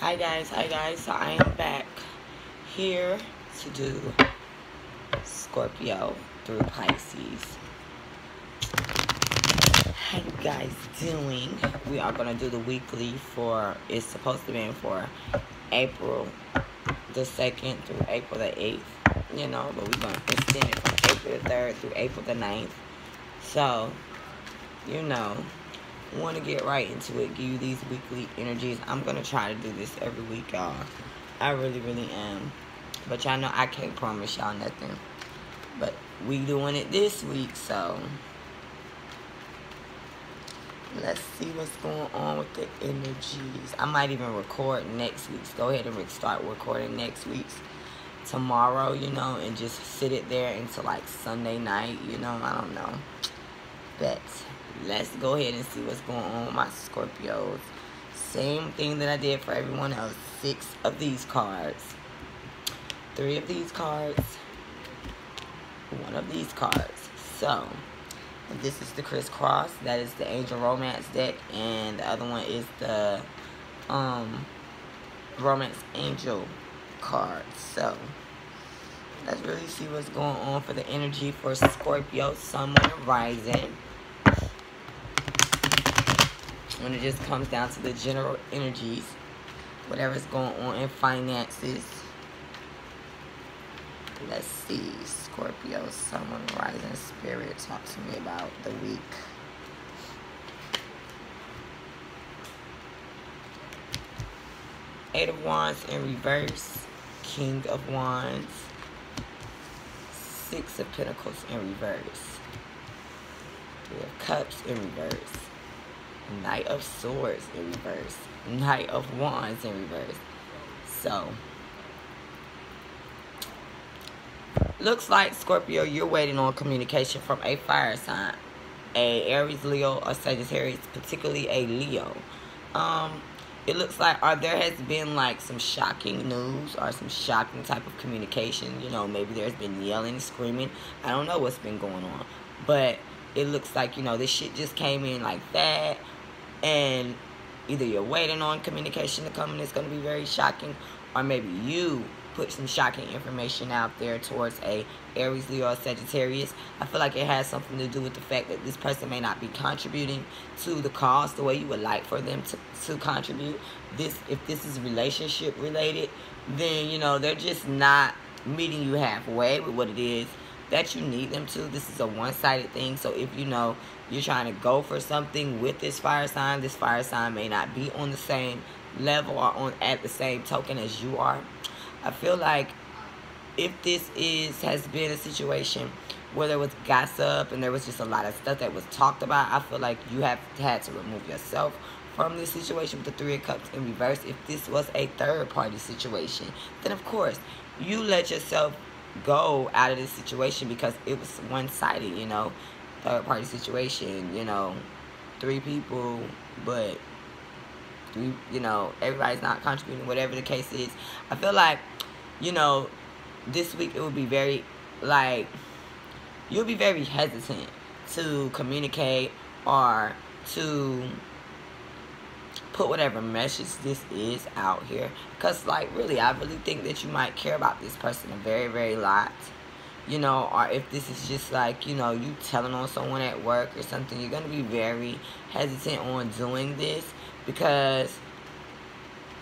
Hi guys, so I am back here to do Scorpio through Pisces. How you guys doing? We are going to do the weekly for, it's supposed to be for April the 2nd through April the 8th, you know, but we're going to extend it from April the 3rd through April the 9th. So, you know, want to get right into it, give you these weekly energies. I'm going to try to do this every week, y'all. I really am. But y'all know I can't promise y'all nothing. But we doing it this week, so let's see what's going on with the energies. I might even record next week's. Go ahead and start recording next week's tomorrow, you know, and just sit it there until like Sunday night, you know. I don't know. But let's go ahead and see what's going on with my Scorpios. Same thing that I did for everyone else. 6 of these cards. 3 of these cards. 1 of these cards. So, this is the crisscross. That is the Angel Romance deck. And the other one is the Romance Angel card. So, let's really see what's going on for the energy for Scorpio, Sun, Moon, and Rising. When it just comes down to the general energies, whatever's going on in finances. Let's see, Scorpio, Sun, Moon, and Rising, Spirit, talk to me about the week. Eight of Wands in reverse, King of Wands, 6 of Pentacles in reverse, 3 of Cups in reverse, Knight of Swords in reverse, Knight of Wands in reverse. So, looks like, Scorpio, you're waiting on communication from a fire sign, a Aries, Leo, or Sagittarius, particularly a Leo. It looks like there has been like some shocking news or some shocking type of communication. You know, maybe there's been yelling, screaming. I don't know what's been going on. But it looks like, you know, this shit just came in like that. And either you're waiting on communication to come and it's going to be very shocking. Or maybe you put some shocking information out there towards a Aries, Leo, or Sagittarius. I feel like it has something to do with the fact that this person may not be contributing to the cause the way you would like for them to contribute. If this is relationship related, then, you know, they're just not meeting you halfway with what it is that you need them to. This is a one-sided thing. So if, you know, you're trying to go for something with this fire sign may not be on the same level or at the same token as you are. I feel like if this has been a situation where there was gossip and there was just a lot of stuff that was talked about, I feel like you have had to remove yourself from this situation with the 3 of Cups in reverse. If this was a third-party situation, then of course you let yourself go out of this situation because it was one-sided, you know, third-party situation, you know, 3 people, but you know, everybody's not contributing, whatever the case is. I feel like, you know, this week it would be very, like, you'll be very hesitant to communicate or to put whatever message this is out here. Because, like, really, I really think that you might care about this person a very lot. You know, or if this is just like, you know, you telling on someone at work or something, you're going to be very hesitant on doing this. Because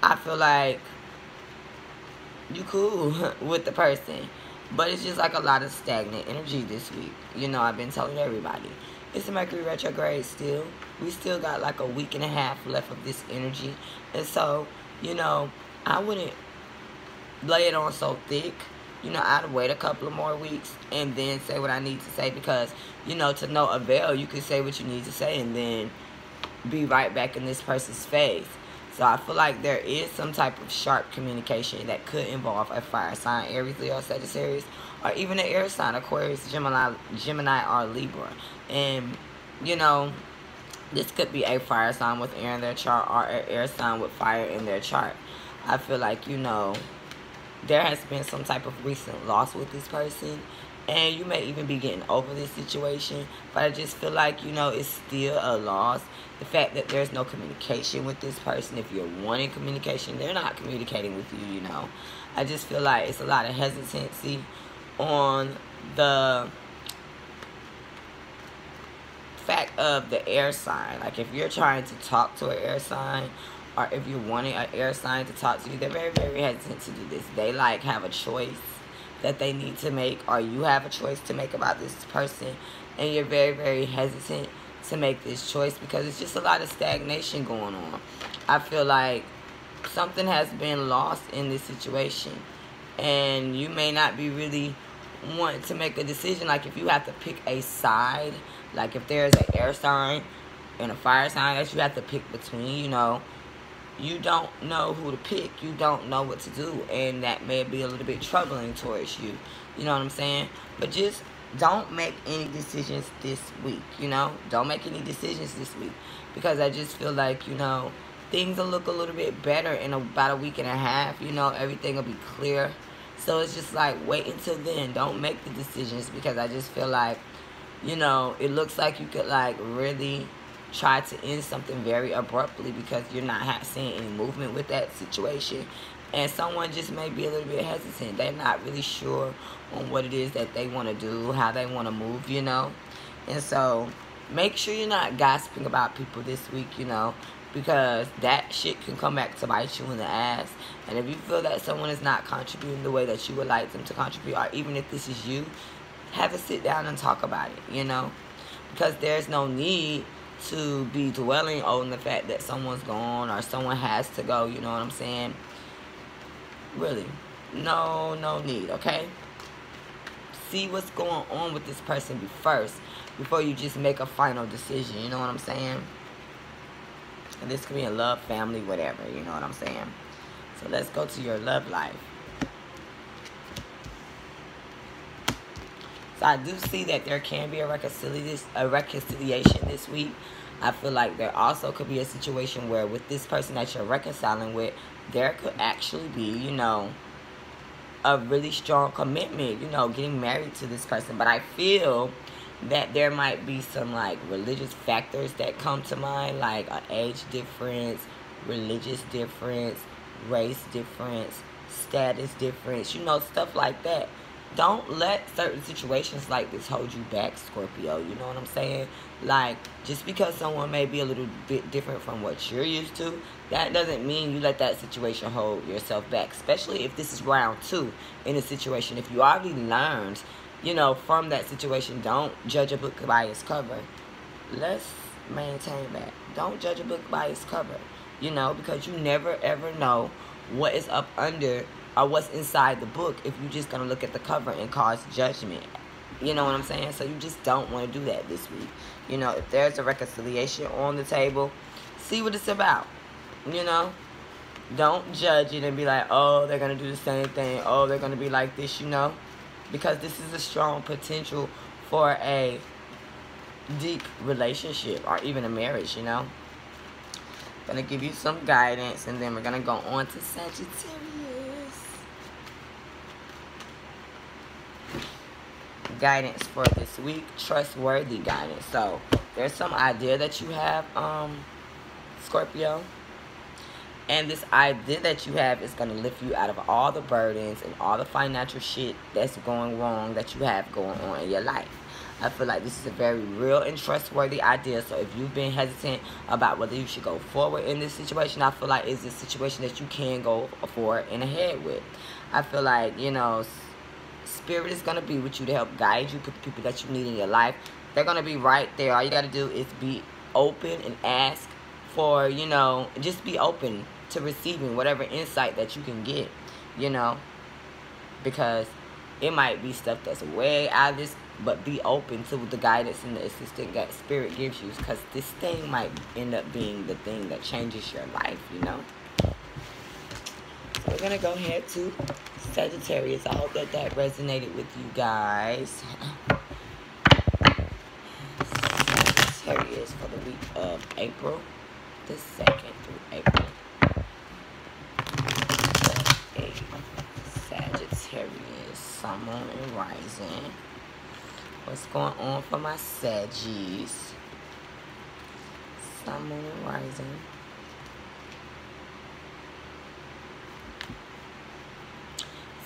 I feel like you cool with the person. But it's just like a lot of stagnant energy this week. You know, I've been telling everybody. It's a Mercury retrograde still. We still got like a week and a half left of this energy. And so, you know, I wouldn't lay it on so thick. You know, I'd wait a couple of more weeks and then say what I need to say. Because, you know, to no avail, you can say what you need to say and then be right back in this person's face. So I feel like there is some type of sharp communication that could involve a fire sign, Aries, Leo, Sagittarius, or even an air sign, Aquarius, Gemini, or Libra. And, you know, this could be a fire sign with air in their chart or an air sign with fire in their chart. I feel like, you know, there has been some type of recent loss with this person. And you may even be getting over this situation, but I just feel like, you know, it's still a loss. The fact that there's no communication with this person. If you're wanting communication, they're not communicating with you, you know. I just feel like it's a lot of hesitancy on the fact of the air sign. Like, if you're trying to talk to an air sign, or if you're wanting an air sign to talk to you, they're very, very hesitant to do this. They, like, have a choice that they need to make, or you have a choice to make about this person, and you're very, very hesitant to make this choice because it's just a lot of stagnation going on. I feel like something has been lost in this situation, and you may not be really wanting to make a decision. Like, if you have to pick a side, like if there's an air sign and a fire sign that you have to pick between, you know, you don't know who to pick. You don't know what to do. And that may be a little bit troubling towards you. You know what I'm saying? But just don't make any decisions this week, you know? Don't make any decisions this week. Because I just feel like, you know, things will look a little bit better in about a week and a half. You know, everything will be clear. So it's just like, wait until then. Don't make the decisions, because I just feel like, you know, it looks like you could, like, really try to end something very abruptly because you're not seeing any movement with that situation. And someone just may be a little bit hesitant. They're not really sure on what it is that they want to do, how they want to move, you know. And so make sure you're not gossiping about people this week, you know, because that shit can come back to bite you in the ass. And if you feel that someone is not contributing the way that you would like them to contribute, or even if this is you, have a sit down and talk about it, you know, because there's no need to be dwelling on the fact that someone's gone or someone has to go, you know what I'm saying? Really, no need, okay? See what's going on with this person first before you just make a final decision, you know what I'm saying? And this could be in love, family, whatever, you know what I'm saying? So let's go to your love life. So I do see that there can be a reconciliation this week. I feel like there also could be a situation where with this person that you're reconciling with, there could actually be, you know, a really strong commitment, you know, getting married to this person. But I feel that there might be some, like, religious factors that come to mind, like an age difference, religious difference, race difference, status difference, you know, stuff like that. Don't let certain situations like this hold you back, Scorpio. You know what I'm saying? Like, just because someone may be a little bit different from what you're used to, that doesn't mean you let that situation hold yourself back. Especially if this is round 2 in a situation. If you already learned, you know, from that situation, don't judge a book by its cover. Let's maintain that. Don't judge a book by its cover. You know, because you never ever know what is up under or what's inside the book if you're just going to look at the cover and cause judgment. You know what I'm saying? So you just don't want to do that this week. You know, if there's a reconciliation on the table, see what it's about. You know? Don't judge it and be like, oh, they're going to do the same thing. Oh, they're going to be like this, you know? Because this is a strong potential for a deep relationship or even a marriage, you know? I'm going to give you some guidance, and then we're going to go on to Sagittarius. Guidance for this week, trustworthy guidance. So there's some idea that you have, Scorpio, and this idea that you have is going to lift you out of all the burdens and all the financial shit that's going wrong that you have going on in your life. I feel like this is a very real and trustworthy idea. So if you've been hesitant about whether you should go forward in this situation, I feel like it's a situation that you can go forward and ahead with. I feel like, you know, Spirit is going to be with you to help guide you, put the people that you need in your life. They're going to be right there. All you got to do is be open and ask for, you know, just be open to receiving whatever insight that you can get, you know, because it might be stuff that's way out of this, but be open to the guidance and the assistance that Spirit gives you, because this thing might end up being the thing that changes your life, you know. So we're going to go ahead to Sagittarius. I hope that that resonated with you guys. Sagittarius for the week of April the 2nd through April. Sagittarius, Sun, Moon, and Rising. What's going on for my Saggies? Sun, Moon, and Rising.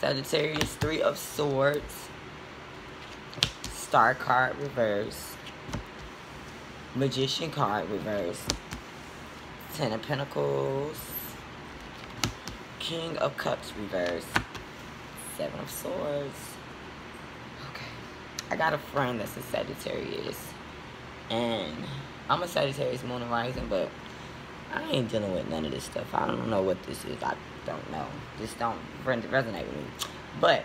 Sagittarius, 3 of Swords. Star card reverse. Magician card reverse. 10 of Pentacles. King of Cups reverse. 7 of Swords. Okay. I got a friend that's a Sagittarius. And I'm a Sagittarius, Moon, and Rising, but I ain't dealing with none of this stuff. I don't know what this is. I don't know. This don't resonate with me. But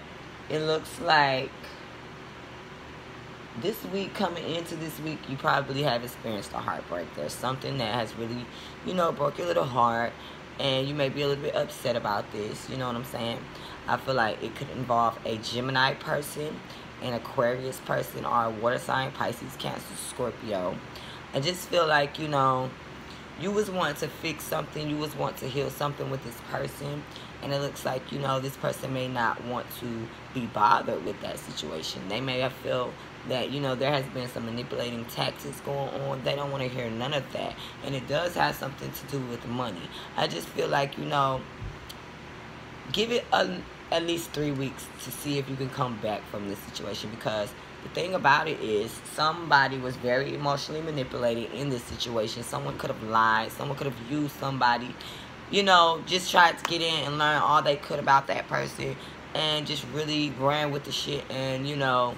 it looks like this week, coming into this week, you probably have experienced a heartbreak. There's something that has really, you know, broke your little heart, and you may be a little bit upset about this. You know what I'm saying? I feel like it could involve a Gemini person, an Aquarius person, or a water sign, Pisces, Cancer, Scorpio. I just feel like, you know, you was wanting to fix something, you was wanting to heal something with this person, and it looks like, you know, this person may not want to be bothered with that situation. They may have felt that, you know, there has been some manipulating tactics going on. They don't want to hear none of that, and it does have something to do with money. I just feel like, you know, give it at least 3 weeks to see if you can come back from this situation, because the thing about it is somebody was very emotionally manipulated in this situation. Someone could have lied. Someone could have used somebody, you know, just tried to get in and learn all they could about that person and just really ran with the shit and, you know,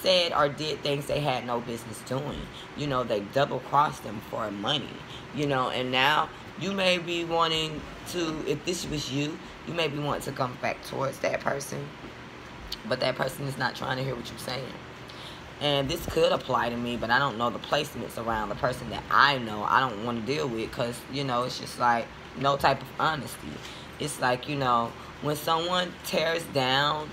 said or did things they had no business doing. You know, they double-crossed them for money, you know, and now you may be wanting to, if this was you, you may be wanting to come back towards that person, but that person is not trying to hear what you're saying. And this could apply to me, but I don't know the placements around the person that I know I don't want to deal with, because, you know, it's just like no type of honesty. It's like, you know, when someone tears down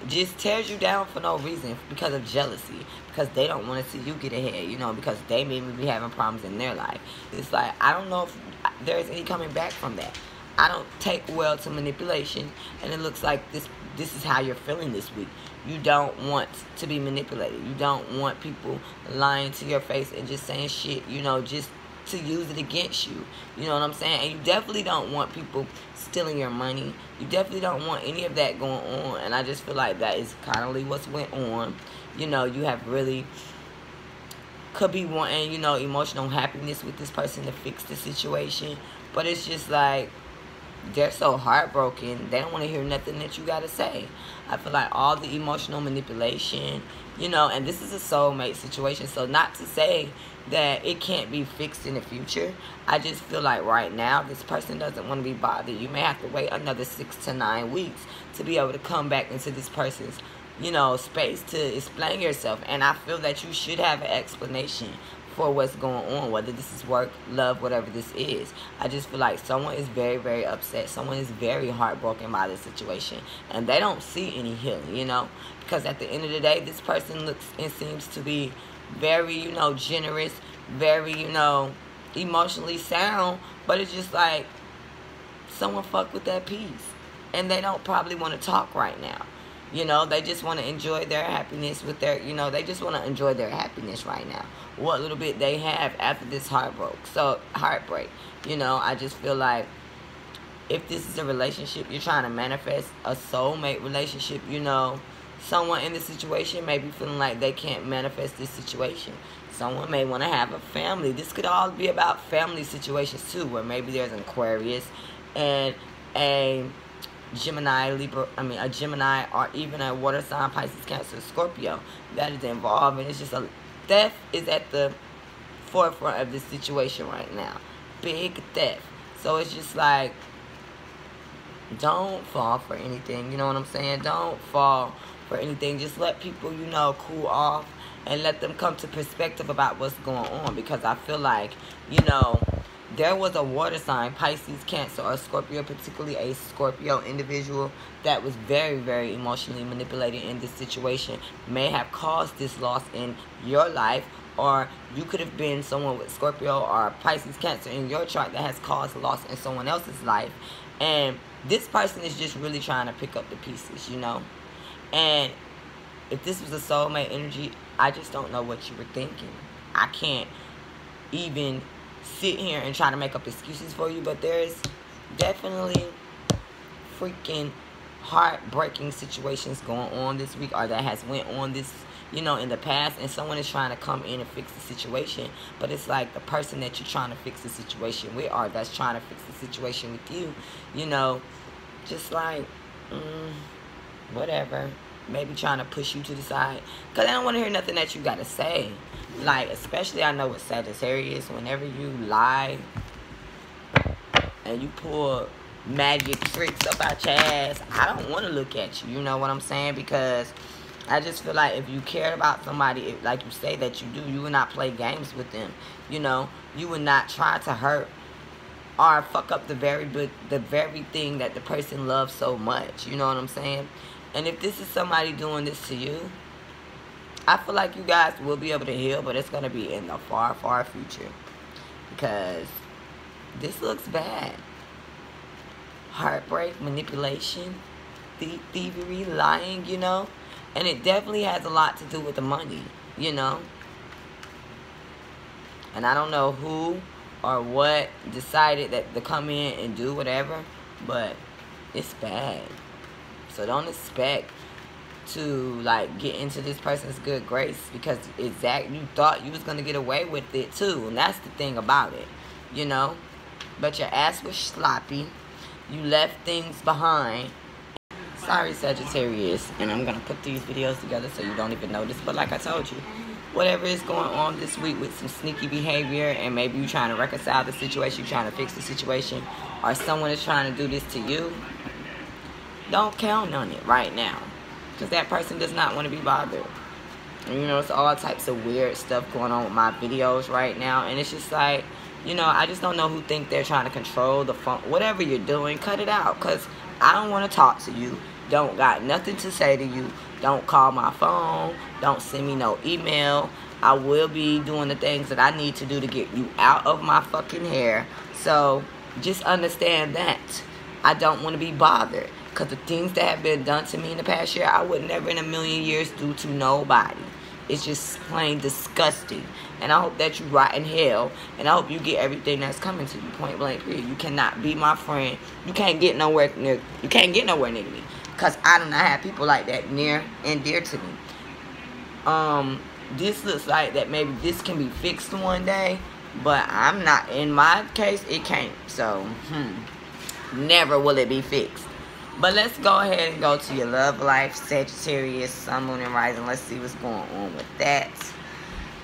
just tears you down for no reason, because of jealousy, because they don't want to see you get ahead, you know, because they may be having problems in their life. It's like, I don't know if there's any coming back from that. I don't take well to manipulation, and it looks like this is how you're feeling this week. You don't want to be manipulated. You don't want people lying to your face and just saying shit, you know, just to use it against you. You know what I'm saying? And you definitely don't want people stealing your money. You definitely don't want any of that going on. And I just feel like that is kind of what's went on. You know, you have really could be wanting, you know, emotional happiness with this person to fix the situation. But it's just like, they're so heartbroken, they don't want to hear nothing that you got to say. I feel like all the emotional manipulation, you know, and this is a soulmate situation, so not to say that it can't be fixed in the future. I just feel like right now, this person doesn't want to be bothered. You may have to wait another 6 to 9 weeks to be able to come back into this person's, you know, space to explain yourself. And I feel that you should have an explanation for what's going on, whether this is work, love, whatever this is. I just feel like someone is very, very upset. Someone is very heartbroken by this situation, and they don't see any healing, you know, because at the end of the day, this person looks and seems to be very, you know, generous, very, you know, emotionally sound, but it's just like someone fucked with that peace, and they don't probably want to talk right now. You know, they just want to enjoy their happiness with their, you know, they just want to enjoy their happiness right now. What little bit they have after this heartbreak. You know, I just feel like if this is a relationship, you're trying to manifest a soulmate relationship, you know, someone in this situation may be feeling like they can't manifest this situation. Someone may want to have a family. This could all be about family situations too, where maybe there's an Aquarius and a Gemini, a Gemini, or even a water sign, Pisces, Cancer, Scorpio that is involved. And it's just theft is at the forefront of this situation right now. Big theft. So it's just like, don't fall for anything. You know what I'm saying? Don't fall for anything. Just let people, you know, cool off and let them come to perspective about what's going on. Because I feel like, you know, there was a water sign, Pisces, Cancer, or Scorpio, particularly a Scorpio individual that was very, very emotionally manipulated in this situation, may have caused this loss in your life, or you could have been someone with Scorpio or Pisces, Cancer in your chart that has caused loss in someone else's life. And this person is just really trying to pick up the pieces, you know. And if this was a soulmate energy, I just don't know what you were thinking. I can't even sit here and try to make up excuses for you, but there's definitely freaking heartbreaking situations going on this week, or that has went on this, you know, in the past, and someone is trying to come in and fix the situation, but it's like the person that you're trying to fix the situation with, or that's trying to fix the situation with you, you know, just like, whatever, maybe trying to push you to the side, because I don't want to hear nothing that you got to say. Like, especially I know with Sagittarius, whenever you lie and you pull magic tricks up out your ass, I don't want to look at you, you know what I'm saying? Because I just feel like if you cared about somebody, like you say that you do, you would not play games with them, you know? You would not try to hurt or fuck up the very thing that the person loves so much, you know what I'm saying? And if this is somebody doing this to you, I feel like you guys will be able to heal, but it's going to be in the far, far future. Because this looks bad. Heartbreak, manipulation, thievery, lying, you know? And it definitely has a lot to do with the money, you know? And I don't know who or what decided that to come in and do whatever, but it's bad. So don't expect to like get into this person's good grace, because you thought you was gonna get away with it too, and that's the thing about it, you know. But your ass was sloppy. You left things behind. Sorry, Sagittarius, and I'm gonna put these videos together so you don't even notice. But like I told you, whatever is going on this week with some sneaky behavior, and maybe you trying to reconcile the situation, you trying to fix the situation, or someone is trying to do this to you, don't count on it right now. Because that person does not want to be bothered. And, you know, it's all types of weird stuff going on with my videos right now. And it's just like, you know, I just don't know who think they're trying to control the phone. Whatever you're doing, cut it out. Because I don't want to talk to you. Don't got nothing to say to you. Don't call my phone. Don't send me no email. I will be doing the things that I need to do to get you out of my fucking hair. So, just understand that. I don't want to be bothered. Because the things that have been done to me in the past year, I would never in a million years do to nobody. It's just plain disgusting. And I hope that you rot in hell. And I hope you get everything that's coming to you, point blank period. You cannot be my friend. You can't get nowhere near me. Because I do not have people like that near and dear to me. This looks like that maybe this can be fixed one day. But I'm not, in my case, it can't. So, never will it be fixed. But let's go ahead and go to your love life, Sagittarius, Sun, Moon, and Rising. Let's see what's going on with that.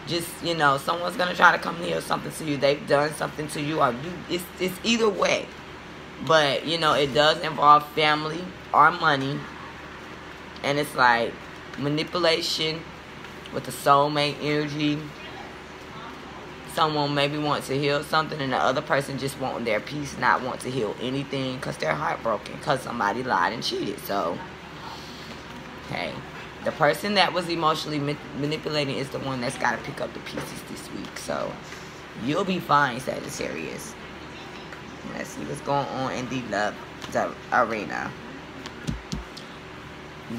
Just, you know, someone's going to try to come here or something to you. They've done something to you. Or it's either way. But, you know, it does involve family or money. And it's like manipulation with the soulmate energy. Someone maybe wants to heal something, and the other person just want their peace, not want to heal anything because they're heartbroken because somebody lied and cheated. So, hey, the person that was emotionally manipulating is the one that's got to pick up the pieces this week. So, you'll be fine, Sagittarius. Let's see what's going on in the love arena.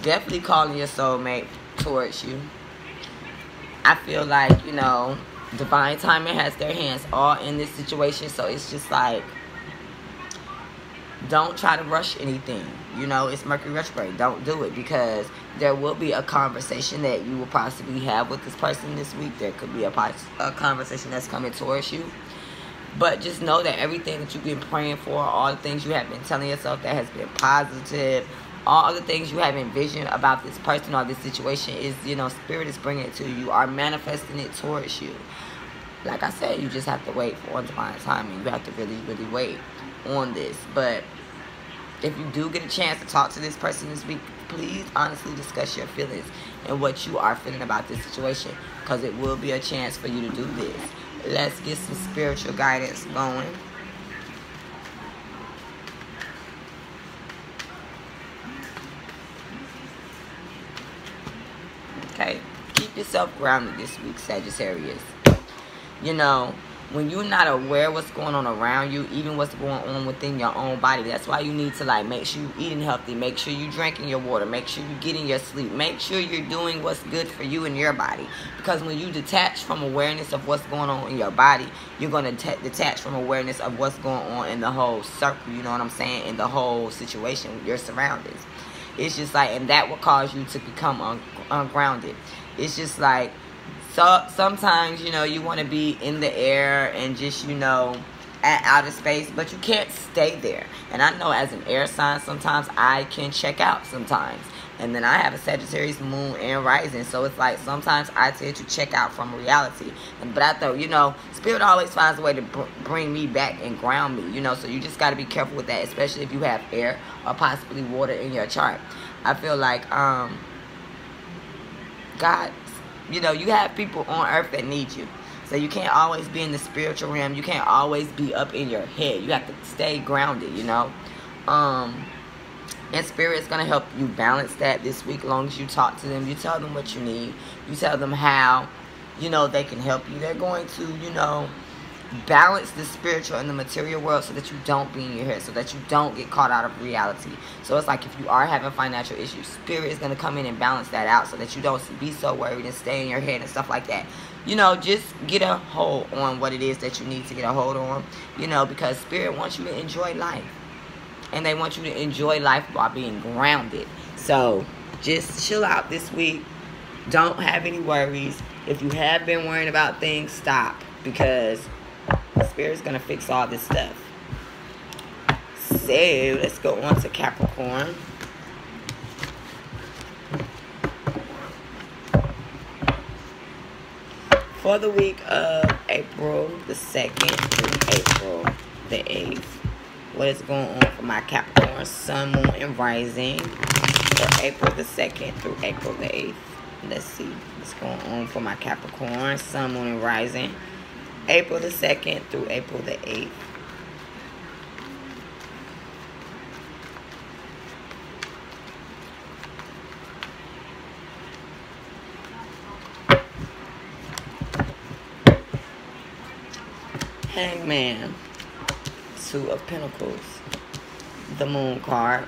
Definitely calling your soulmate towards you. I feel like, you know, divine timing has their hands all in this situation. So it's just like, don't try to rush anything. You know, it's Mercury retrograde. Don't do it, because there will be a conversation that you will possibly have with this person this week. There could be a conversation that's coming towards you. But just know that everything that you've been praying for, all the things you have been telling yourself that has been positive, all the things you have envisioned about this person or this situation is, you know, Spirit is bringing it to you. You are manifesting it towards you. Like I said, you just have to wait for divine timing. You have to really, really wait on this. But if you do get a chance to talk to this person this week, please honestly discuss your feelings and what you are feeling about this situation, because it will be a chance for you to do this. Let's get some spiritual guidance going. Okay, keep yourself grounded this week, Sagittarius. You know, when you're not aware of what's going on around you, even what's going on within your own body, that's why you need to like make sure you're eating healthy, make sure you're drinking your water, make sure you're getting your sleep, make sure you're doing what's good for you and your body. Because when you detach from awareness of what's going on in your body, you're going to detach from awareness of what's going on in the whole circle, you know what I'm saying, in the whole situation, your surroundings. It's just like, and that will cause you to become ungrounded. It's just like, so sometimes, you know, you want to be in the air and just, you know, at outer space, but you can't stay there. And I know as an air sign, sometimes I can check out sometimes. And then I have a Sagittarius moon and rising, so it's like sometimes I tend to check out from reality. But I thought, you know, Spirit always finds a way to bring me back and ground me, you know, so you just got to be careful with that, especially if you have air or possibly water in your chart. I feel like, God, you know, you have people on earth that need you. So you can't always be in the spiritual realm. You can't always be up in your head. You have to stay grounded, you know. And Spirit's going to help you balance that this week. As long as you talk to them, you tell them what you need. You tell them how, you know, they can help you. They're going to, you know, balance the spiritual and the material world so that you don't be in your head, so that you don't get caught out of reality. So it's like if you are having financial issues, Spirit is going to come in and balance that out so that you don't be so worried and stay in your head and stuff like that. You know, just get a hold on what it is that you need to get a hold on, you know, because Spirit wants you to enjoy life. And they want you to enjoy life by being grounded. So just chill out this week. Don't have any worries. If you have been worrying about things, stop, because Spirit's going to fix all this stuff. So, let's go on to Capricorn. For the week of April the 2nd through April the 8th. What is going on for my Capricorn Sun, Moon, and Rising for April the 2nd through April the 8th. Let's see what's going on for my Capricorn Sun, Moon, and Rising. April the 2nd through April the 8th. Hangman. Two of Pentacles. The Moon card.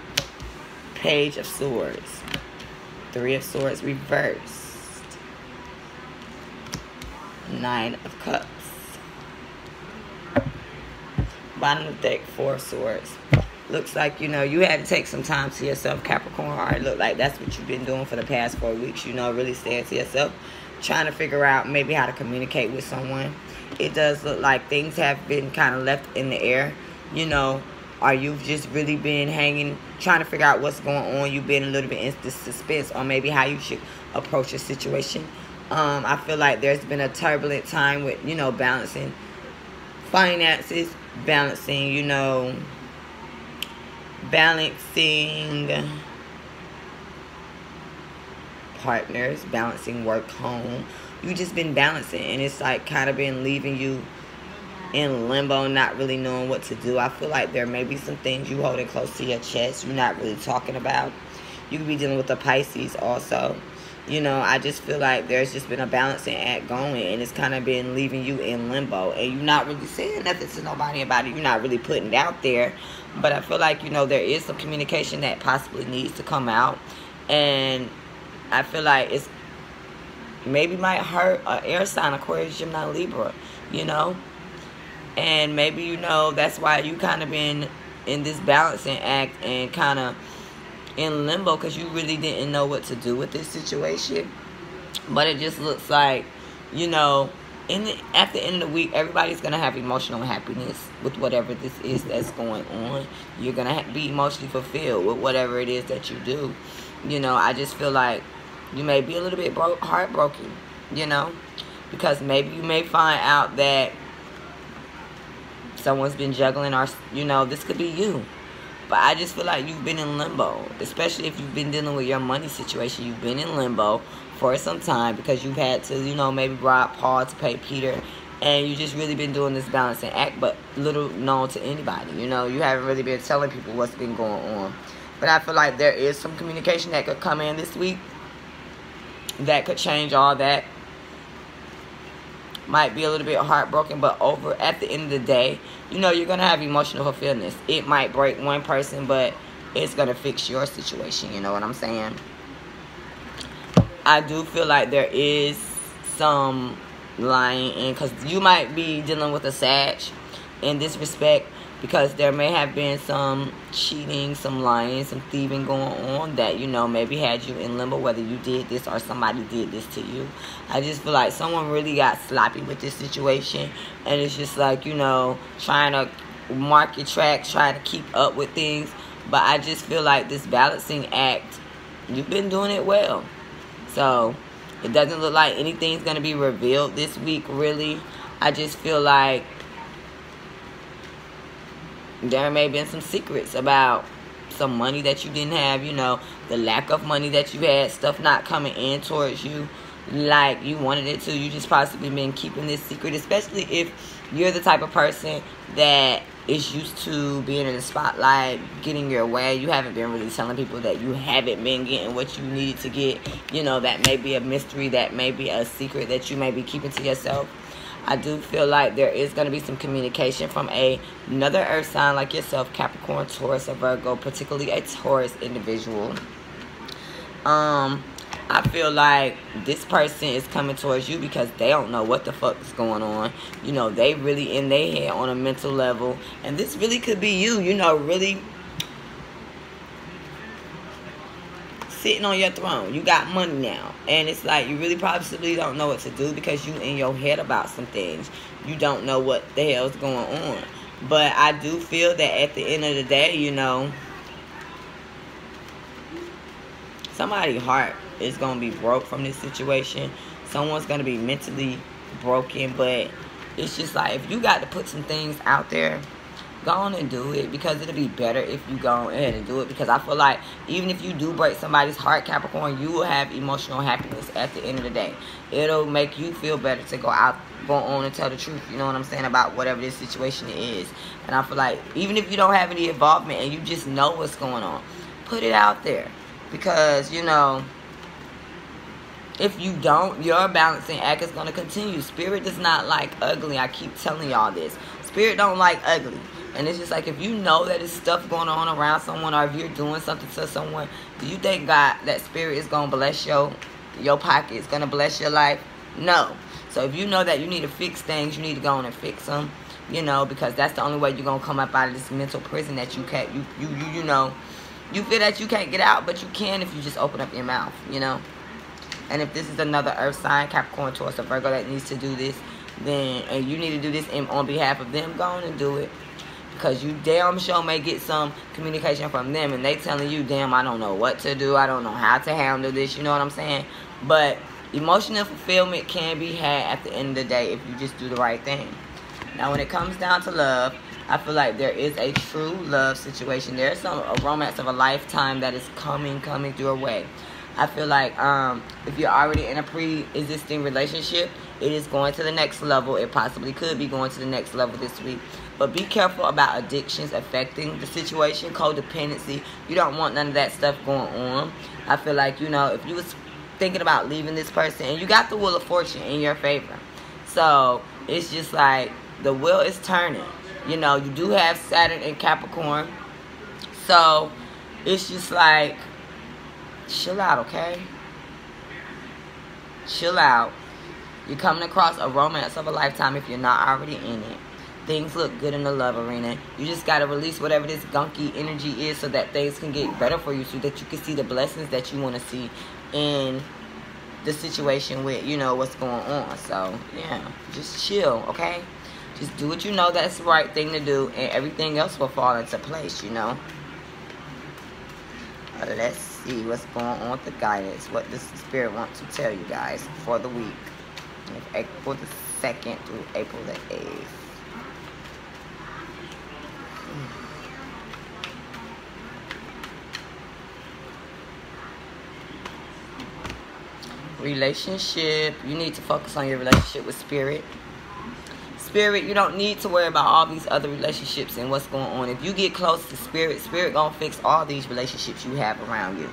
Page of Swords. Three of Swords reversed. Nine of Cups. Bottom of the deck, Four of Swords. Looks like, you know, you had to take some time to yourself, Capricorn. Or it looked like that's what you've been doing for the past 4 weeks. You know, really staying to yourself. Trying to figure out maybe how to communicate with someone. It does look like things have been kind of left in the air. You know, or you've just really been hanging, trying to figure out what's going on. You've been a little bit in this suspense on maybe how you should approach a situation. I feel like there's been a turbulent time with, you know, balancing finances, balancing, you know, balancing partners, balancing work, home. You just been balancing, and it's like kind of been leaving you in limbo, not really knowing what to do. I feel like there may be some things you holding close to your chest you're not really talking about. You could be dealing with the Pisces also. You know, I just feel like there's just been a balancing act going, and it's kind of been leaving you in limbo, and you're not really saying nothing to nobody about it. You're not really putting it out there. But I feel like, you know, there is some communication that possibly needs to come out, and I feel like it's maybe might hurt an air sign, Aquarius, Gemini, Libra, you know. And maybe, you know, that's why you kind of been in this balancing act and kind of in limbo, because you really didn't know what to do with this situation. But it just looks like, you know, at the end of the week, everybody's going to have emotional happiness with whatever this is that's going on. You're going to be emotionally fulfilled with whatever it is that you do. You know, I just feel like you may be a little bit heartbroken, you know, because maybe you may find out that someone's been juggling, or, you know, this could be you. But I just feel like you've been in limbo, especially if you've been dealing with your money situation. You've been in limbo for some time because you've had to, you know, maybe rob Paul to pay Peter. And you just really been doing this balancing act, but little known to anybody. You know, you haven't really been telling people what's been going on. But I feel like there is some communication that could come in this week that could change all that. might be a little bit heartbroken, but over at the end of the day, you know, you're going to have emotional fulfillment. It might break one person, but it's going to fix your situation. You know what I'm saying? I do feel like there is some lying in, because you might be dealing with a Sag in this respect, because there may have been some cheating, some lying, some thieving going on that, you know, maybe had you in limbo, whether you did this or somebody did this to you. I just feel like someone really got sloppy with this situation, and it's just like, you know, trying to mark your tracks, trying to keep up with things. But I just feel like this balancing act, you've been doing it well. So it doesn't look like anything's going to be revealed this week, really. I just feel like there may have been some secrets about some money that you didn't have, you know, the lack of money that you had, stuff not coming in towards you like you wanted it to. You just possibly been keeping this secret, especially if you're the type of person that is used to being in the spotlight, getting your way. You haven't been really telling people that you haven't been getting what you needed to get. You know, that may be a mystery, that may be a secret that you may be keeping to yourself. I do feel like there is going to be some communication from another earth sign like yourself, Capricorn, Taurus, or Virgo, particularly a Taurus individual. I feel like this person is coming towards you because they don't know what the fuck is going on. You know, they really in their head on a mental level. And this really could be you, you know, really sitting on your throne. You got money now, and it's like you really possibly don't know what to do because you in your head about some things. You don't know what the hell's going on. But I do feel that at the end of the day, you know, somebody's heart is going to be broke from this situation. Someone's going to be mentally broken. But it's just like, if you got to put some things out there, go on and do it, because it'll be better if you go ahead and do it. Because I feel like even if you do break somebody's heart, Capricorn, you will have emotional happiness at the end of the day. It'll make you feel better to go on and tell the truth, you know what I'm saying, about whatever this situation is. And I feel like even if you don't have any involvement and you just know what's going on, put it out there. Because, you know, if you don't, your balancing act is going to continue. Spirit does not like ugly. I keep telling y'all this. Spirit don't like ugly. And it's just like, if you know that there's stuff going on around someone, or if you're doing something to someone, do you think God, that spirit is going to bless your pocket? It's going to bless your life? No. So if you know that you need to fix things, you need to go on and fix them, you know, because that's the only way you're going to come up out of this mental prison that you can't, you know, you feel that you can't get out, but you can if you just open up your mouth, you know. And if this is another earth sign, Capricorn, Taurus, or Virgo, that needs to do this, then, and you need to do this on behalf of them, go on and do it. Because you damn sure may get some communication from them, and they telling you, damn, I don't know what to do, I don't know how to handle this, you know what I'm saying? But emotional fulfillment can be had at the end of the day if you just do the right thing. Now, when it comes down to love, I feel like there is a true love situation. There's a romance of a lifetime that is coming your way. I feel like if you're already in a pre-existing relationship, it is going to the next level. It possibly could be going to the next level this week. But be careful about addictions affecting the situation, codependency. You don't want none of that stuff going on. I feel like, you know, if you was thinking about leaving this person, and you got the Wheel of Fortune in your favor. So it's just like the wheel is turning. You know, you do have Saturn in Capricorn. So it's just like, chill out, okay? Chill out. You're coming across a romance of a lifetime if you're not already in it. Things look good in the love arena. You just got to release whatever this gunky energy is so that things can get better for you, so that you can see the blessings that you want to see in the situation with, you know, what's going on. So, yeah, just chill, okay? Just do what you know that's the right thing to do, and everything else will fall into place, you know? Let's see what's going on with the guidance. What does the Spirit want to tell you guys for the week? April the 2nd through April the 8th. Relationship. You need to focus on your relationship with Spirit. Spirit, you don't need to worry about all these other relationships and what's going on. If you get close to Spirit, Spirit gonna fix all these relationships you have around you.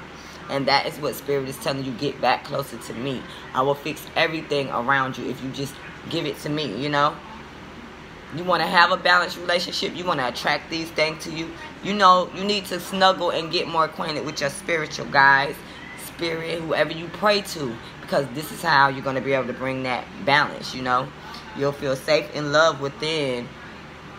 And that is what Spirit is telling you. Get back closer to me. I will fix everything around you if you just give it to me, you know. You want to have a balanced relationship. You want to attract these things to you. You know, you need to snuggle and get more acquainted with your spiritual guides, spirit, whoever you pray to. Because this is how you're going to be able to bring that balance, you know. You'll feel safe in love within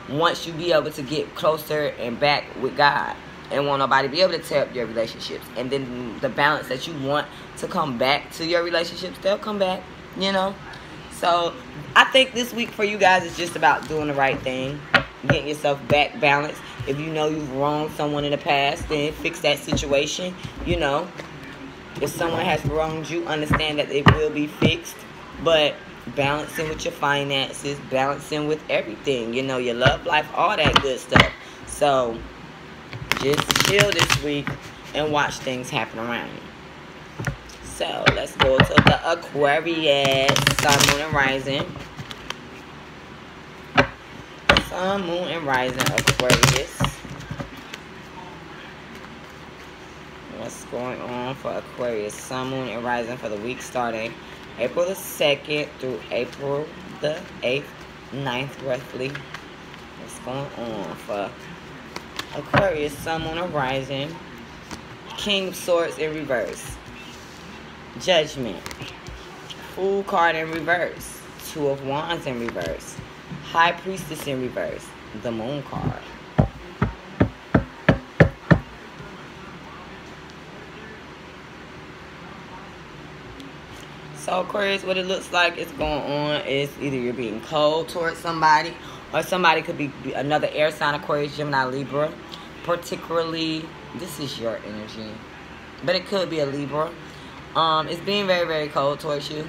once you be able to get closer and back with God. And won't nobody be able to tear up your relationships. And then the balance that you want to come back to your relationships, they'll come back, you know. So I think this week for you guys is just about doing the right thing. Getting yourself back balanced. If you know you've wronged someone in the past, then fix that situation, you know. If someone has wronged you, understand that it will be fixed. But balancing with your finances, balancing with everything, you know, your love life, all that good stuff. So just chill this week and watch things happen around you. So let's go to the Aquarius, Sun, Moon, and Rising. Sun, Moon, and Rising, Aquarius. What's going on for Aquarius, Sun, Moon, and Rising for the week starting April the 2nd through April the 8th, 9th, roughly. What's going on for Aquarius, Sun, Moon, and Rising? King of Swords in reverse. Judgment. Fool card in reverse. Two of Wands in reverse. High Priestess in reverse. The Moon card. So Aquarius, what it looks like is going on is either you're being cold towards somebody, or somebody could be another air sign, Aquarius, Gemini, Libra. Particularly, this is your energy, but it could be a Libra. It's being very, very cold towards you.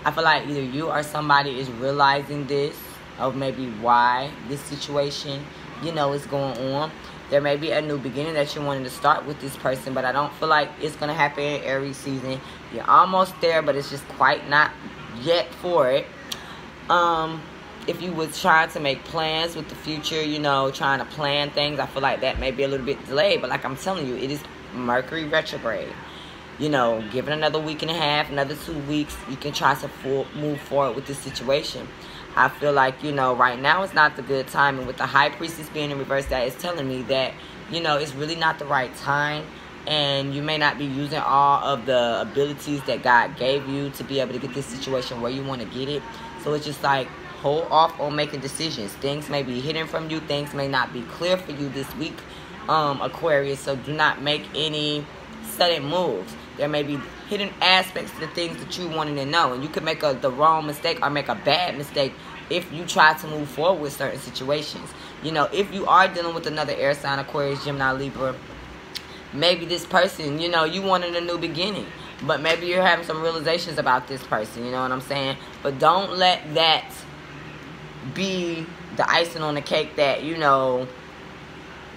I feel like either you or somebody is realizing this, or maybe why this situation, you know, is going on. There may be a new beginning that you're wanting to start with this person, but I don't feel like it's going to happen in Aries season. You're almost there, but it's just quite not yet for it. If you was trying to make plans with the future, you know, trying to plan things, I feel like that may be a little bit delayed. But like I'm telling you, it is Mercury retrograde. You know, give it another week and a half, another 2 weeks, you can try to move forward with this situation. I feel like, you know, right now it's not the good time. And with the High Priestess being in reverse, that is telling me that, you know, it's really not the right time. And you may not be using all of the abilities that God gave you to be able to get this situation where you want to get it. So it's just like, hold off on making decisions. Things may be hidden from you. Things may not be clear for you this week, Aquarius. So do not make any sudden moves. There may be hidden aspects to the things that you wanted to know. And you could make the wrong mistake or make a bad mistake if you try to move forward with certain situations. You know, if you are dealing with another air sign, Aquarius, Gemini, Libra, maybe this person, you know, you wanted a new beginning. But maybe you're having some realizations about this person, you know what I'm saying? But don't let that be the icing on the cake that, you know,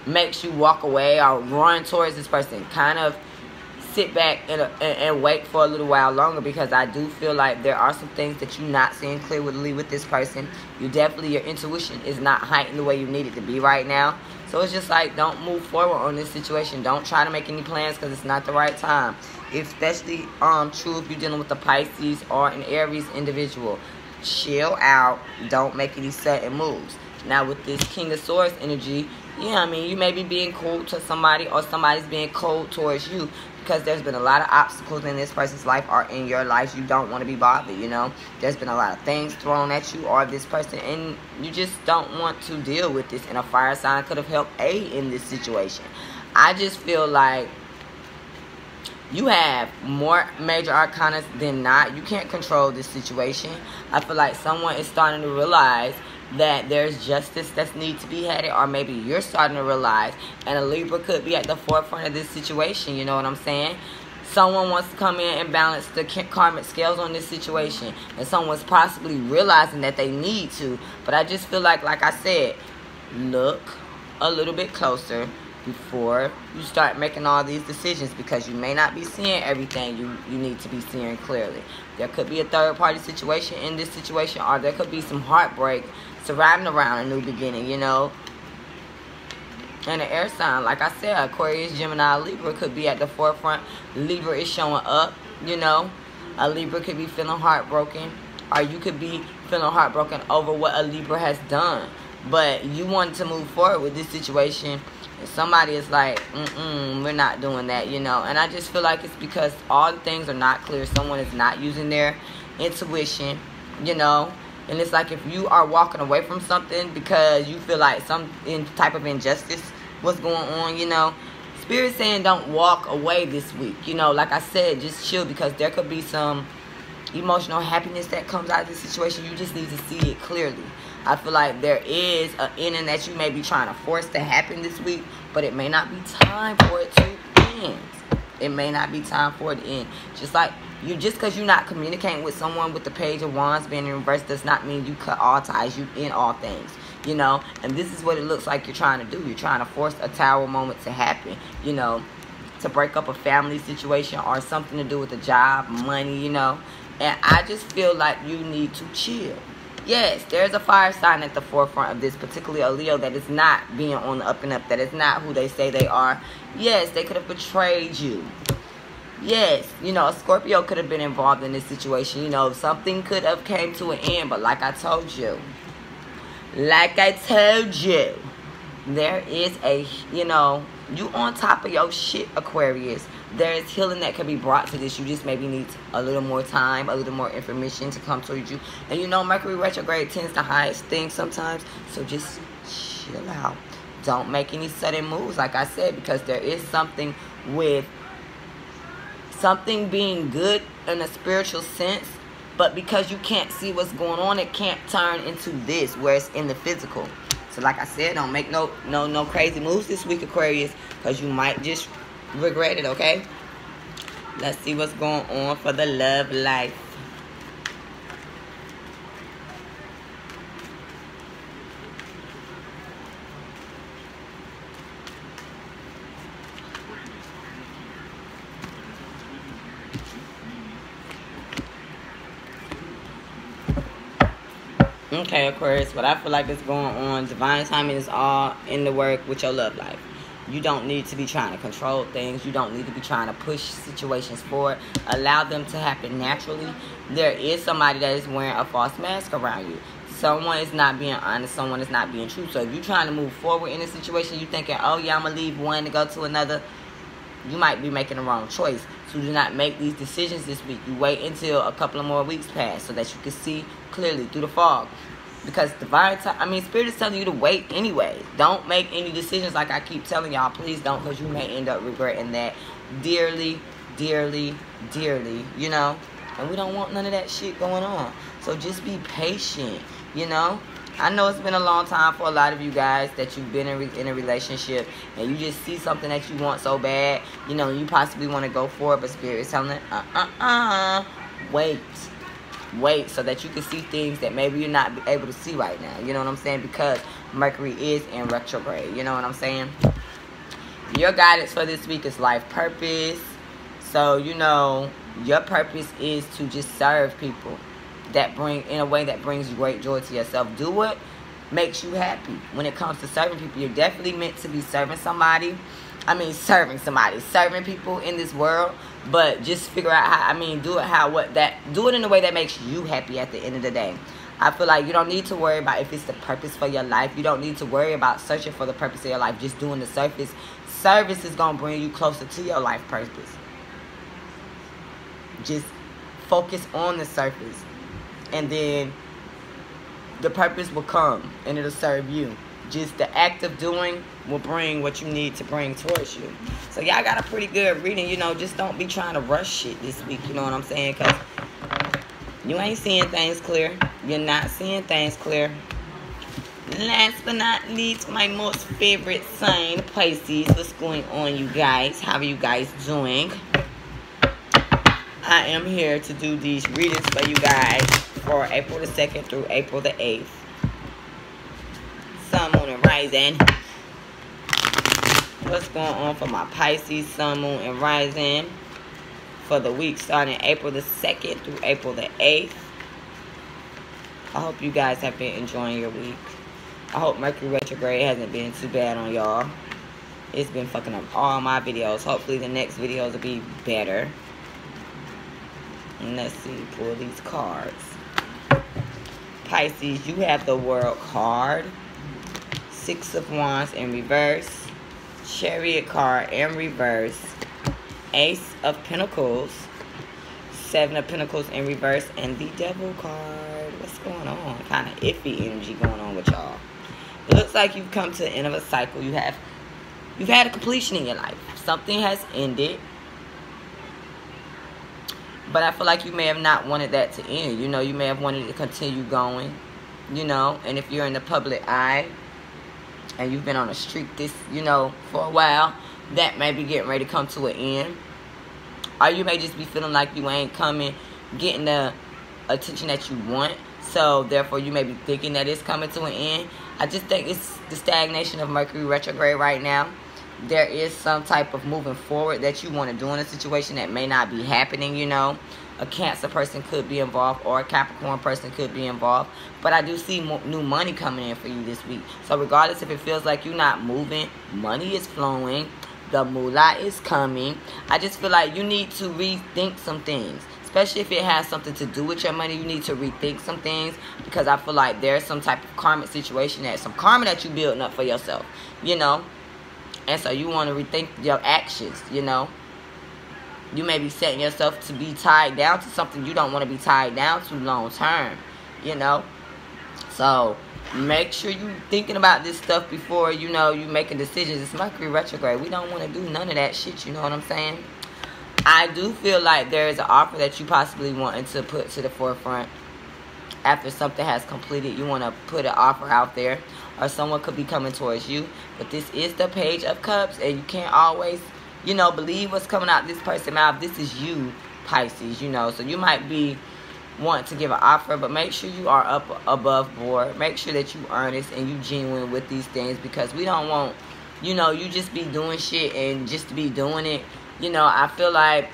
makes you walk away or run towards this person. Kind of sit back and wait for a little while longer, because I do feel like there are some things that you're not seeing clearly with this person. You definitely, your intuition is not heightened the way you need it to be right now. So it's just like, don't move forward on this situation. Don't try to make any plans because it's not the right time. Especially true if you're dealing with a Pisces or an Aries individual. Chill out. Don't make any sudden moves. Now with this King of Swords energy, yeah, I mean, you may be being cold to somebody, or somebody's being cold towards you, because there's been a lot of obstacles in this person's life or in your life. You don't want to be bothered, you know. There's been a lot of things thrown at you or this person, and you just don't want to deal with this. And a fire sign could have helped aid in this situation. I just feel like you have more major arcana than not. You can't control this situation. I feel like someone is starting to realize that there's justice that needs to be had, or maybe you're starting to realize, and a Libra could be at the forefront of this situation, you know what I'm saying? Someone wants to come in and balance the karmic scales on this situation, and someone's possibly realizing that they need to. But I just feel like I said, look a little bit closer before you start making all these decisions, because you may not be seeing everything you need to be seeing clearly. There could be a third-party situation in this situation, or there could be some heartbreak surrounding around a new beginning, you know. And an air sign, like I said, Aquarius, Gemini, Libra could be at the forefront. Libra is showing up, you know. A Libra could be feeling heartbroken, or you could be feeling heartbroken over what a Libra has done. But you want to move forward with this situation. And somebody is like, we're not doing that, you know. And I just feel like it's because all the things are not clear. Someone is not using their intuition, you know. And it's like if you are walking away from something because you feel like some type of injustice was going on, you know. Spirit saying don't walk away this week. You know, like I said, just chill, because there could be some emotional happiness that comes out of this situation. You just need to see it clearly. I feel like there is an ending that you may be trying to force to happen this week, but it may not be time for it to end. It may not be time for it to end. Just because you're not communicating with someone with the Page of Wands being in reverse does not mean you cut all ties. You end all things, you know. And this is what it looks like you're trying to do. You're trying to force a tower moment to happen, you know, to break up a family situation or something to do with a job, money, you know. And I just feel like you need to chill. Yes, there's a fire sign at the forefront of this, particularly a Leo that is not being on the up and up, that is not who they say they are. Yes, they could have betrayed you. Yes, you know, a Scorpio could have been involved in this situation. You know, something could have came to an end, but like I told you, there is a, you know, you on top of your shit, Aquarius. There is healing that can be brought to this. You just maybe need a little more time, a little more information to come towards you. And you know, Mercury retrograde tends to hide things sometimes. So just chill out. Don't make any sudden moves, like I said, because there is something with something being good in a spiritual sense. But because you can't see what's going on, it can't turn into this, where it's in the physical. So like I said, don't make no crazy moves this week, Aquarius, because you might just regret it, okay? Let's see what's going on for the love life. Okay, Aquarius, what I feel like is going on, divine timing is all in the work with your love life. You don't need to be trying to control things. You don't need to be trying to push situations forward. Allow them to happen naturally. There is somebody that is wearing a false mask around you. Someone is not being honest. Someone is not being true. So if you're trying to move forward in a situation, you're thinking, oh yeah, I'm going to leave one to go to another, you might be making the wrong choice. So do not make these decisions this week. You wait until a couple of more weeks pass so that you can see clearly through the fog. Because Spirit is telling you to wait anyway. Don't make any decisions, like I keep telling y'all. Please don't, because you may end up regretting that dearly, dearly, dearly, you know. And we don't want none of that shit going on. So just be patient, you know. I know it's been a long time for a lot of you guys that you've been in a relationship and you just see something that you want so bad, you know, you possibly want to go for it, but Spirit is telling it, wait so that you can see things that maybe you're not able to see right now. You know what I'm saying? Because Mercury is in retrograde. You know what I'm saying? Your guidance for this week is life purpose. So, you know, your purpose is to just serve people in a way that brings great joy to yourself. Do what makes you happy. When it comes to serving people, you're definitely meant to be serving somebody. Serving people in this world. But just figure out how, do it in a way that makes you happy at the end of the day. I feel like you don't need to worry about if it's the purpose for your life. You don't need to worry about searching for the purpose of your life. Just doing the surface. Service is going to bring you closer to your life purpose. Just focus on the surface. And then the purpose will come and it'll serve you. Just the act of doing will bring what you need to bring towards you. So y'all got a pretty good reading. You know, just don't be trying to rush shit this week. You know what I'm saying? Because you ain't seeing things clear. You're not seeing things clear. Last but not least, my most favorite sign, Pisces. What's going on, you guys? How are you guys doing? I am here to do these readings for you guys for April the 2nd through April the 8th. Sun, Moon, and Rising. What's going on for my Pisces, Sun, Moon, and Rising for the week starting April the 2nd through April the 8th. I hope you guys have been enjoying your week. I hope Mercury retrograde hasn't been too bad on y'all. It's been fucking up all my videos. Hopefully the next videos will be better. And let's see, pull these cards. Pisces, you have the World card. 6 of Wands in reverse. Chariot card in reverse. Ace of Pentacles. 7 of Pentacles in reverse. And the Devil card. What's going on? Kind of iffy energy going on with y'all. It looks like you've come to the end of a cycle. You've had a completion in your life. Something has ended. But I feel like you may have not wanted that to end. You know, you may have wanted to continue going. You know, and if you're in the public eye and you've been on a streak this, you know, for a while, that may be getting ready to come to an end. Or you may just be feeling like you ain't getting the attention that you want. So, therefore, you may be thinking that it's coming to an end. I just think it's the stagnation of Mercury retrograde right now. There is some type of moving forward that you want to do in a situation that may not be happening, you know. A Cancer person could be involved or a Capricorn person could be involved. But I do see new money coming in for you this week. So regardless if it feels like you're not moving, money is flowing, the moolah is coming. I just feel like you need to rethink some things. Especially if it has something to do with your money, you need to rethink some things. Because I feel like there's some type of karmic situation, some karma that you're building up for yourself, you know. And so you want to rethink your actions, you know. You may be setting yourself to be tied down to something you don't want to be tied down to long term, you know. So make sure you're thinking about this stuff before, you know, you making decisions. It's Mercury retrograde. We don't want to do none of that shit, you know what I'm saying? I do feel like there is an offer that you possibly wanting to put to the forefront. After something has completed, you want to put an offer out there. Or someone could be coming towards you. But this is the Page of Cups. And you can't always, you know, believe what's coming out this person's mouth. This is you, Pisces, you know. So you might be wanting to give an offer. But make sure you are up above board. Make sure that you earnest and you genuine with these things. Because we don't want, you know, you just be doing shit and just be doing it. You know, I feel like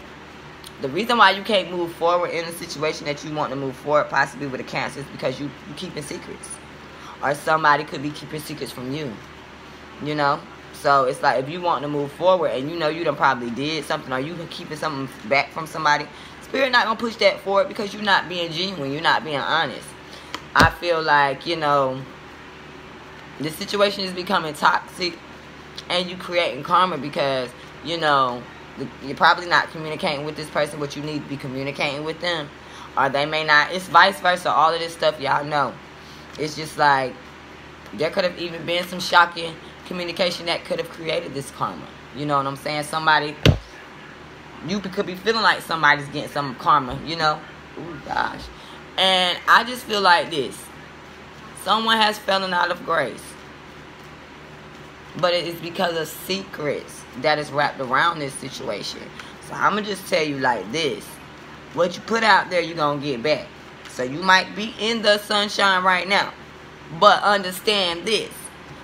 the reason why you can't move forward in a situation that you want to move forward, possibly with a Cancer, is because you keeping secrets. Or somebody could be keeping secrets from you. You know? So, it's like if you want to move forward and you know you done probably did something or you keeping something back from somebody, Spirit not going to push that forward because you're not being genuine. You're not being honest. I feel like, you know, the situation is becoming toxic and you creating karma because, you know, you're probably not communicating with this person what you need to be communicating with them. Or they may not. It's vice versa. All of this stuff, y'all know. It's just like, there could have even been some shocking communication that could have created this karma. You know what I'm saying? Somebody, you could be feeling like somebody's getting some karma, you know? Ooh, gosh. And I just feel like this. Someone has fallen out of grace. But it is because of secrets that is wrapped around this situation. So I'm going to just tell you like this. What you put out there, you're going to get back. So you might be in the sunshine right now. But understand this.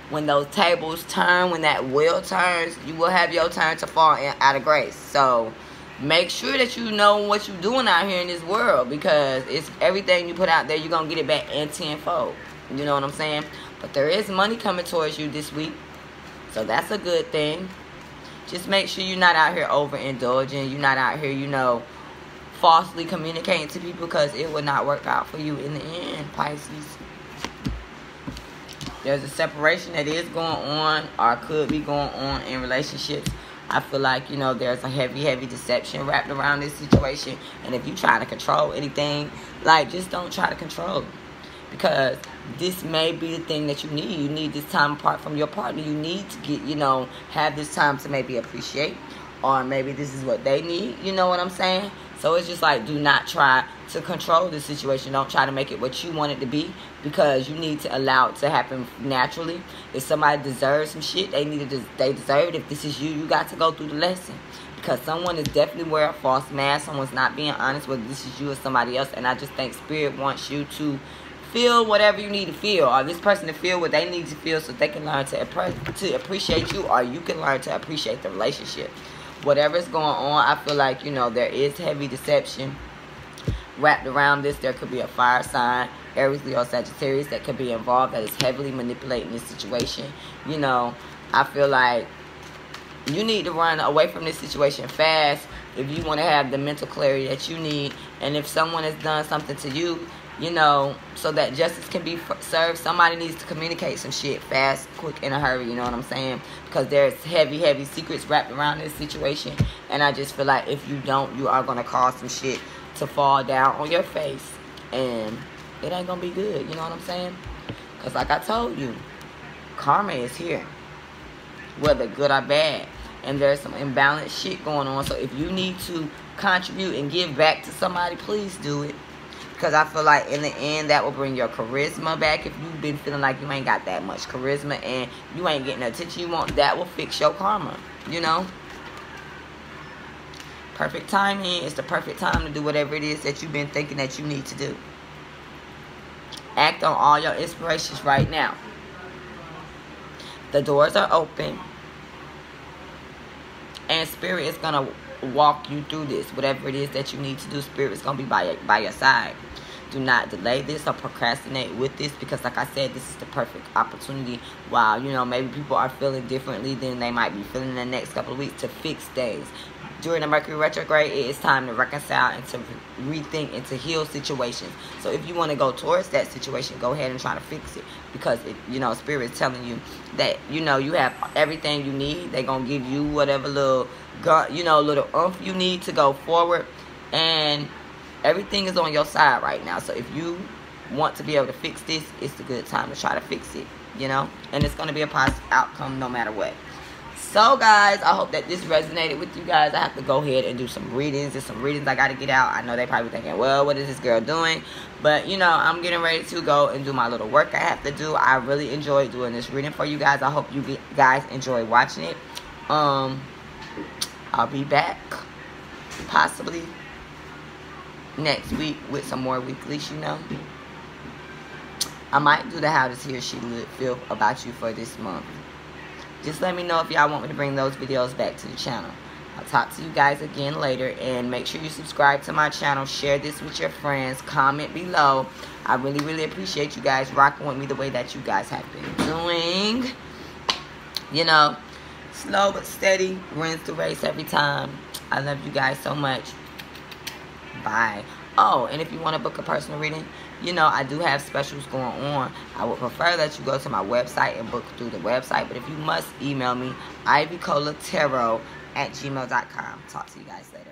When those tables turn, when that wheel turns, you will have your turn to fall out of grace. So make sure that you know what you're doing out here in this world. Because it's everything you put out there, you're going to get it back in tenfold. You know what I'm saying? But there is money coming towards you this week. So that's a good thing. Just make sure you're not out here overindulging. You're not out here, you know, falsely communicating to people because it will not work out for you in the end, Pisces. There's a separation that is going on or could be going on in relationships. I feel like, you know, there's a heavy deception wrapped around this situation. And if you try to control anything, like, just don't try to control. Because this may be the thing that you need. You need this time apart from your partner. You need to get, you know, have this time to maybe appreciate. Or maybe this is what they need. You know what I'm saying? So it's just like, do not try to control the situation. Don't try to make it what you want it to be. Because you need to allow it to happen naturally. If somebody deserves some shit, they deserve it. If this is you, you got to go through the lesson. Because someone is definitely wearing a false mask. Someone's not being honest, whether this is you or somebody else. And I just think Spirit wants you to feel whatever you need to feel, or this person to feel what they need to feel so they can learn to appreciate you, or you can learn to appreciate the relationship. Whatever's going on, I feel like, you know, there is heavy deception wrapped around this. There could be a fire sign, Aries, Leo, Sagittarius, that could be involved that is heavily manipulating this situation. You know, I feel like You need to run away from this situation fast if you want to have the mental clarity that you need. And if someone has done something to you, you know, so that justice can be served, somebody needs to communicate some shit fast, quick, in a hurry. You know what I'm saying? Because there's heavy secrets wrapped around this situation. And I just feel like if you don't, you are going to cause some shit to fall down on your face. And it ain't going to be good. You know what I'm saying? Because like I told you, karma is here, whether good or bad. And there's some imbalanced shit going on. So if you need to contribute and give back to somebody, please do it. Because I feel like in the end, that will bring your charisma back. If you've been feeling like you ain't got that much charisma and you ain't getting the attention you want, that will fix your karma, you know. Perfect timing is the perfect time to do whatever it is that you've been thinking that you need to do. Act on all your inspirations right now. The doors are open. And Spirit is going to walk you through this. Whatever it is that you need to do, Spirit is going to be by your side. Do not delay this or procrastinate with this, because like I said, this is the perfect opportunity. While, you know, maybe people are feeling differently than they might be feeling in the next couple of weeks, to fix things. During the Mercury retrograde, it is time to reconcile and to rethink and to heal situations. So if you want to go towards that situation, go ahead and try to fix it. Because, you know, Spirit is telling you that, you know, you have everything you need. They're going to give you whatever little, you know, little oomph you need to go forward. And everything is on your side right now. So if you want to be able to fix this, it's a good time to try to fix it, you know. And it's going to be a positive outcome no matter what. So, guys, I hope that this resonated with you guys. I have to go ahead and do some readings. There's some readings I got to get out. I know they probably thinking, well, what is this girl doing? But, you know, I'm getting ready to go and do my little work I have to do. I really enjoyed doing this reading for you guys. I hope you guys enjoy watching it. I'll be back possibly next week with some more weeklies, you know. I might do the how does he or she feel about you for this month. Just let me know if y'all want me to bring those videos back to the channel. I'll talk to you guys again later. And make sure you subscribe to my channel. Share this with your friends. Comment below. I really appreciate you guys rocking with me the way that you guys have been doing. You know, slow but steady wins the race every time. I love you guys so much. Bye. Oh, and if you want to book a personal reading, you know, I do have specials going on. I would prefer that you go to my website and book through the website. But if you must, email me, ivycolatarot@gmail.com. Talk to you guys later.